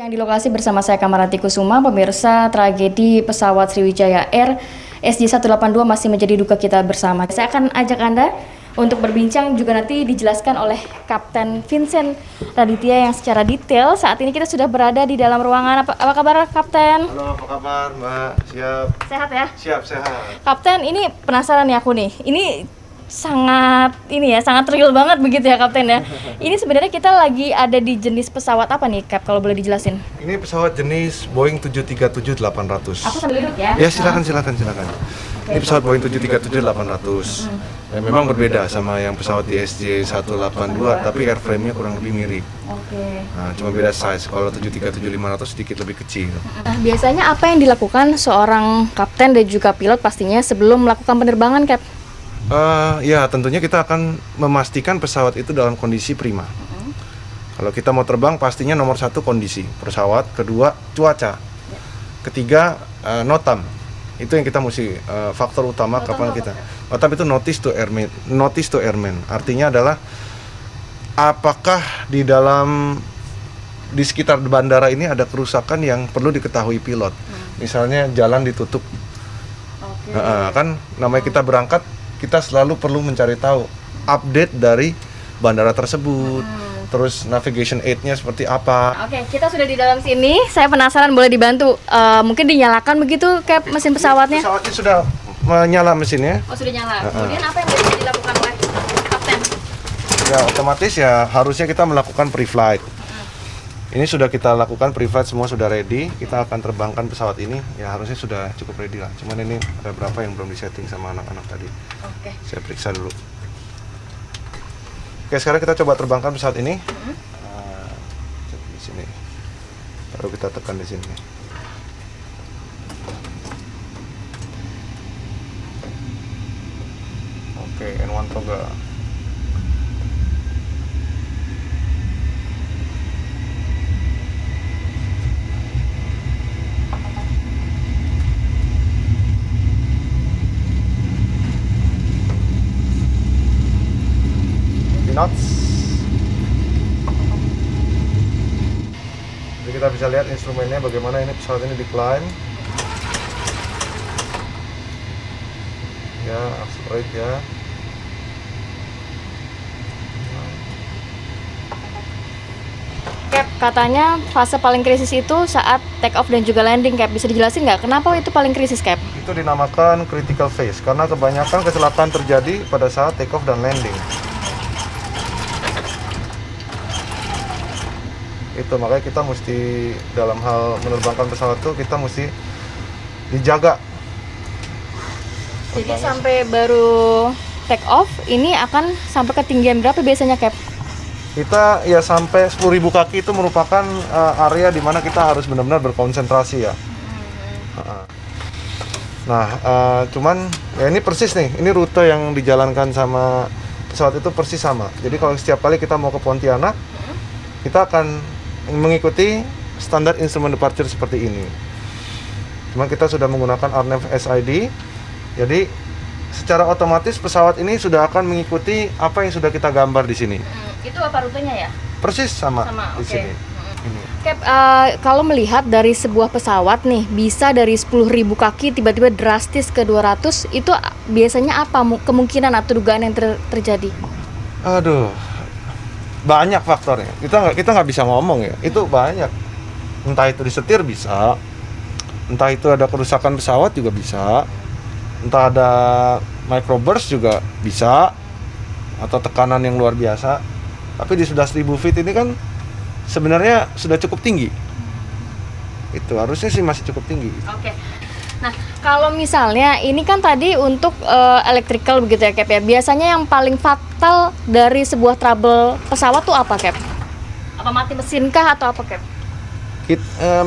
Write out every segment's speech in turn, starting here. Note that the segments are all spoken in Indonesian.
Yang di lokasi bersama saya Kamaranti Kusuma, pemirsa tragedi pesawat Sriwijaya Air SJ182 masih menjadi duka kita bersama. Saya akan ajak Anda untuk berbincang juga nanti dijelaskan oleh Kapten Vincent Raditya yang secara detail. Saat ini kita sudah berada di dalam ruangan. Apa kabar Kapten? Halo, apa kabar Mbak? Siap? Sehat ya? Siap, sehat. Kapten, ini penasaran nih aku nih. Ini sangat real banget begitu ya Kapten ya. Ini sebenarnya kita lagi ada di jenis pesawat apa nih Kap, kalau boleh dijelasin? Ini pesawat jenis Boeing 737-800. Aku sambil duduk ya. Ya, silakan. Ini pesawat Boeing 737-800. Ya, memang berbeda sama yang pesawat di SJ182, tapi airframe-nya kurang lebih mirip. Oke. Nah, cuma beda size. Kalau 737-500 sedikit lebih kecil. Nah, biasanya apa yang dilakukan seorang kapten dan juga pilot pastinya sebelum melakukan penerbangan, Kap? Ya, tentunya kita akan memastikan pesawat itu dalam kondisi prima. Kalau kita mau terbang, pastinya nomor satu kondisi pesawat, kedua cuaca, ketiga NOTAM. Itu yang kita mesti faktor utama kapan kita. NOTAM itu notice to airman. Artinya adalah apakah di sekitar bandara ini ada kerusakan yang perlu diketahui pilot. Misalnya jalan ditutup. Kan namanya kita berangkat, kita selalu perlu mencari tahu update dari bandara tersebut, terus navigation aid-nya seperti apa. Oke, kita sudah di dalam sini. Saya penasaran, boleh dibantu? Mungkin dinyalakan begitu, Kap, mesin pesawatnya? Pesawatnya sudah menyala mesinnya. Oh, sudah nyala. Kemudian apa yang bisa dilakukan oleh Kapten? Ya, otomatis ya harusnya kita melakukan pre-flight. Ini sudah kita lakukan pre-flight, semua sudah ready. Kita akan terbangkan pesawat ini. Ya harusnya sudah cukup ready lah. Cuman ini ada berapa yang belum disetting sama anak-anak tadi. Oke. Saya periksa dulu. Oke, sekarang kita coba terbangkan pesawat ini. Di sini. Baru kita tekan di sini. Oke, N1 toga. Knots. Jadi kita bisa lihat instrumennya bagaimana ini pesawat ini decline. Ya, accelerate ya. Cap, katanya fase paling krisis itu saat take off dan juga landing, Cap. Bisa dijelasin nggak kenapa itu paling krisis, Cap? Itu dinamakan critical phase karena kebanyakan kecelakaan terjadi pada saat take off dan landing. Itu makanya kita mesti dalam hal menerbangkan pesawat itu kita mesti dijaga. Jadi sampai baru take off ini akan sampai ketinggian berapa biasanya, Cap? Kita ya sampai 10.000 kaki itu merupakan area di mana kita harus benar-benar berkonsentrasi ya. Nah, cuman ya ini persis nih, ini rute yang dijalankan sama pesawat itu persis sama. Jadi kalau setiap kali kita mau ke Pontianak, kita akan mengikuti standar instrument departure seperti ini. Cuma kita sudah menggunakan RNAV SID, jadi secara otomatis pesawat ini sudah akan mengikuti apa yang sudah kita gambar di sini. Itu apa rutenya ya? Persis sama di oke. sini. Ini. Cap, kalau melihat dari sebuah pesawat nih bisa dari 10.000 kaki tiba-tiba drastis ke 200, itu biasanya apa kemungkinan atau dugaan yang terjadi? Aduh, banyak faktornya. Kita nggak bisa ngomong ya. Itu banyak. Entah itu disetir bisa, entah itu ada kerusakan pesawat juga bisa, entah ada microburst juga bisa, atau tekanan yang luar biasa. Tapi di sudah 1000 feet ini kan sebenarnya sudah cukup tinggi. Itu harusnya sih masih cukup tinggi. Oke. Nah, kalau misalnya ini kan tadi untuk electrical begitu ya, Cap ya. Biasanya yang paling fatal dari sebuah trouble pesawat tuh apa, Cap? Apa mati mesin kah atau apa, Cap?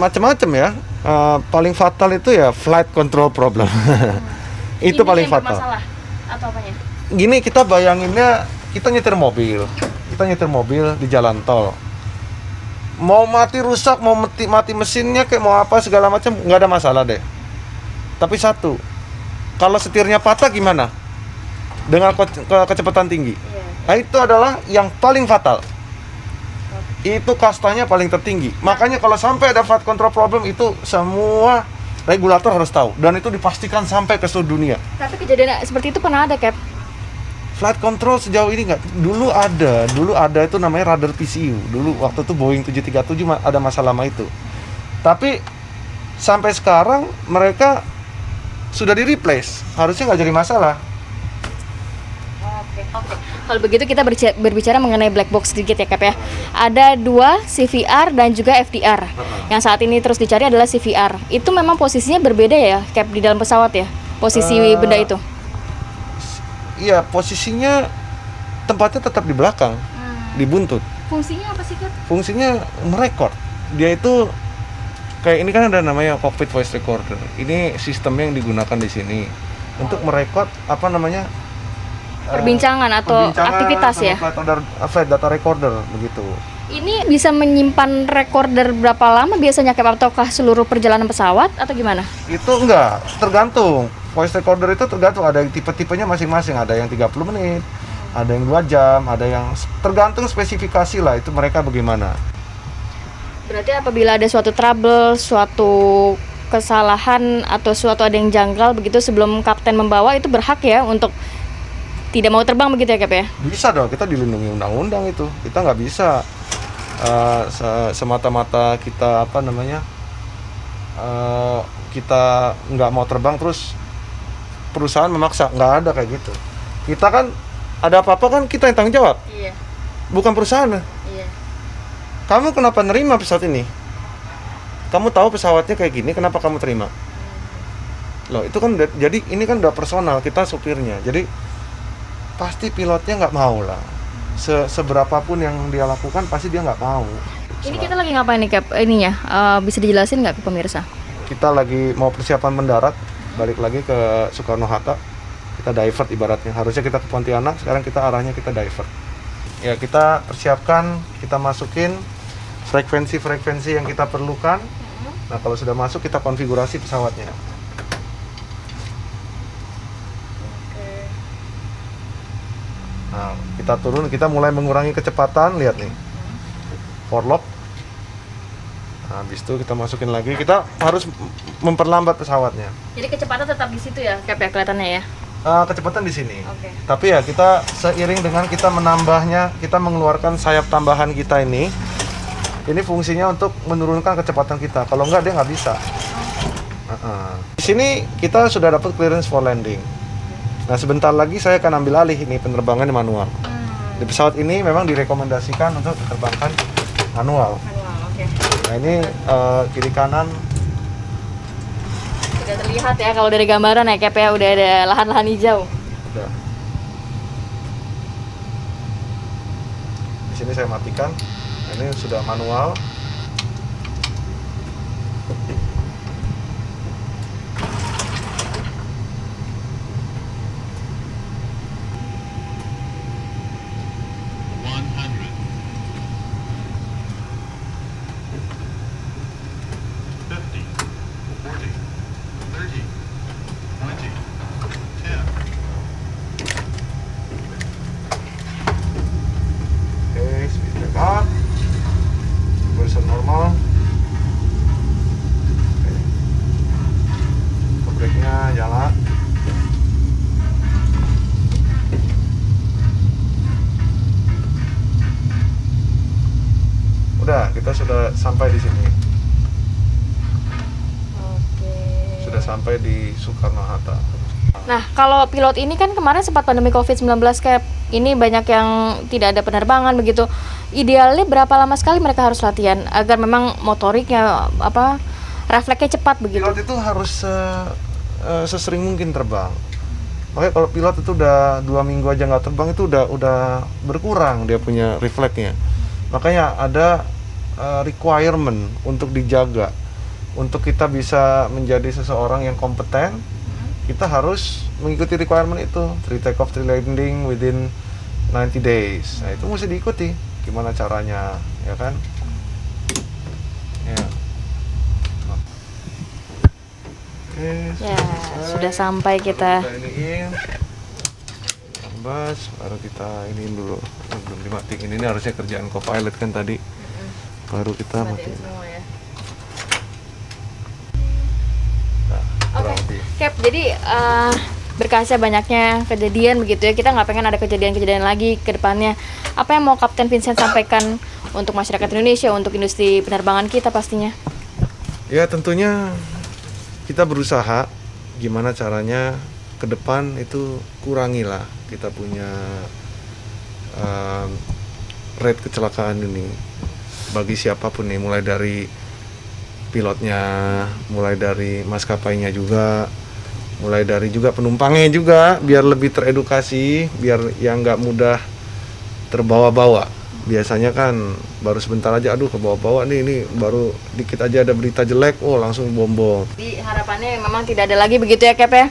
Macam-macam ya. Paling fatal itu ya flight control problem. Itu ini paling yang fatal. bermasalah atau apanya? Gini, kita bayanginnya kita nyetir mobil di jalan tol. Mau mati rusak, mau mati mesinnya kayak mau apa segala macam nggak ada masalah deh. Tapi satu, kalau setirnya patah gimana? Dengan kecepatan tinggi. Nah, itu adalah yang paling fatal. itu kastanya paling tertinggi. Makanya kalau sampai ada flight control problem itu semua regulator harus tahu dan itu dipastikan sampai ke seluruh dunia. Tapi kejadian seperti itu pernah ada, Cap? Flight control sejauh ini nggak. Dulu ada itu namanya radar PCU. Dulu waktu itu Boeing 737 ada masalah sama itu. Tapi sampai sekarang mereka sudah di-replace. Harusnya nggak jadi masalah. Oke. Kalau begitu kita berbicara mengenai black box sedikit ya, Cap ya. Ada 2 CVR dan juga FDR. Yang saat ini terus dicari adalah CVR. Itu memang posisinya berbeda ya, Cap, di dalam pesawat ya? Posisi benda itu? Iya, posisinya tempatnya tetap di belakang, di buntut. Fungsinya apa sih, Cap? Fungsinya merekord. Dia itu kayak ini kan ada namanya cockpit voice recorder. Ini sistemnya yang digunakan di sini untuk merekod apa namanya? Perbincangan atau aktivitas ya? Flight data recorder begitu. Ini bisa menyimpan recorder berapa lama biasanya, Cap? Ataukah seluruh perjalanan pesawat atau gimana? Itu enggak, tergantung. Voice recorder itu tergantung, ada yang tipe-tipenya masing-masing, ada yang 30 menit, ada yang 2 jam, ada yang tergantung spesifikasi lah itu mereka bagaimana. Berarti apabila ada suatu trouble, suatu kesalahan atau suatu ada yang janggal begitu sebelum kapten membawa, itu berhak ya untuk tidak mau terbang begitu ya, Cap ya? Bisa dong, kita dilindungi undang-undang itu. Kita nggak bisa semata-mata kita apa namanya kita nggak mau terbang terus perusahaan memaksa, nggak ada kayak gitu. Kita kan ada apa-apa kan kita yang tanggung jawab, Iya. bukan perusahaan. Iya. Kamu kenapa nerima pesawat ini? Kamu tahu pesawatnya kayak gini, kenapa kamu terima? Loh itu kan jadi ini kan udah personal, kita supirnya. Jadi pasti pilotnya nggak mau lah. Seberapapun yang dia lakukan pasti dia nggak mau. Ini kita lagi ngapain nih, Cap? Ininya bisa dijelasin nggak ke pemirsa? Kita lagi mau persiapan mendarat, balik lagi ke Soekarno-Hatta. Kita divert ibaratnya. Harusnya kita ke Pontianak, sekarang kita arahnya kita divert. Ya kita persiapkan, kita masukin frekuensi-frekuensi yang kita perlukan. Nah kalau sudah masuk kita konfigurasi pesawatnya. Nah, kita turun, kita mulai mengurangi kecepatan, lihat nih. Forlock. Nah, habis itu kita masukin lagi, kita harus memperlambat pesawatnya. Jadi kecepatan tetap di situ ya, Cap ya, kelihatannya ya? Kecepatan di sini. Oke. Tapi ya kita seiring dengan kita menambahnya, kita mengeluarkan sayap tambahan kita ini fungsinya untuk menurunkan kecepatan kita. Kalau enggak dia nggak bisa. Di sini kita sudah dapat clearance for landing. Nah sebentar lagi saya akan ambil alih ini penerbangan manual. Di pesawat ini memang direkomendasikan untuk diterbangkan manual. Oke. Nah ini kiri kanan. Sudah terlihat ya kalau dari gambaran ya, Cap ya, udah ada lahan-lahan hijau. Udah. Di sini saya matikan. Nah, ini sudah manual. Normal. Brake-nya nyala. Udah, kita sudah sampai di sini. Oke. Sudah sampai di Soekarno-Hatta. Nah, kalau pilot ini kan kemarin sempat pandemi COVID-19, Cap. Ini banyak yang tidak ada penerbangan begitu. Idealnya berapa lama sekali mereka harus latihan agar memang motoriknya refleksnya cepat begitu? Pilot itu harus sesering mungkin terbang. Makanya kalau pilot itu udah 2 minggu aja nggak terbang itu udah berkurang dia punya refleksnya. Makanya ada requirement untuk dijaga. Untuk kita bisa menjadi seseorang yang kompeten, kita harus mengikuti requirement itu. 3 take off, 3 landing within 90 days. Nah itu mesti diikuti. Gimana caranya, ya kan? Ya. Oke, Ya, sudah sampai kita. Kita iniin. Tambas, baru kita iniin dulu. Belum dimatiin. Ini harusnya kerjaan co-pilot kan tadi. baru kita Matiin matiin. semua ya. Nah, Oke, kurang lebih. Cap. Jadi berkaca banyaknya kejadian begitu ya, kita nggak pengen ada kejadian-kejadian lagi ke depannya. Apa yang mau Kapten Vincent sampaikan untuk masyarakat Indonesia, untuk industri penerbangan kita pastinya? Ya tentunya kita berusaha gimana caranya ke depan itu kurangilah kita punya rate kecelakaan ini bagi siapapun nih, mulai dari pilotnya, mulai dari maskapainya juga, mulai dari juga penumpangnya juga, biar lebih teredukasi, biar yang nggak mudah terbawa-bawa. Biasanya kan baru sebentar aja, aduh kebawa-bawa nih, ini baru dikit aja ada berita jelek, oh langsung bom-bom. Jadi harapannya memang tidak ada lagi begitu ya, Cap ya.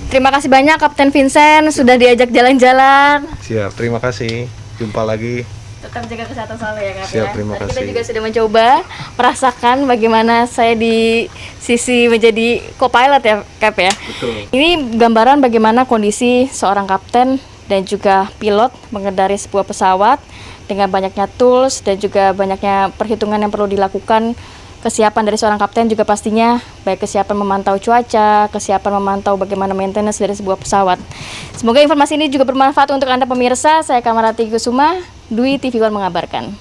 Terima kasih banyak Kapten Vincent sudah diajak jalan-jalan. Siap, terima kasih. Jumpa lagi. Tetap jaga kesehatan selalu ya, Cap. Siap, ya. terima Tadi kita kasih. juga sudah mencoba merasakan bagaimana saya di sisi menjadi co-pilot ya, Cap ya. Betul. Ini gambaran bagaimana kondisi seorang kapten dan juga pilot mengendarai sebuah pesawat dengan banyaknya tools dan juga banyaknya perhitungan yang perlu dilakukan. Kesiapan dari seorang kapten juga pastinya baik kesiapan memantau cuaca, kesiapan memantau bagaimana maintenance dari sebuah pesawat. Semoga informasi ini juga bermanfaat untuk Anda pemirsa. Saya Kamarati Kusuma, Dwi TV One mengabarkan.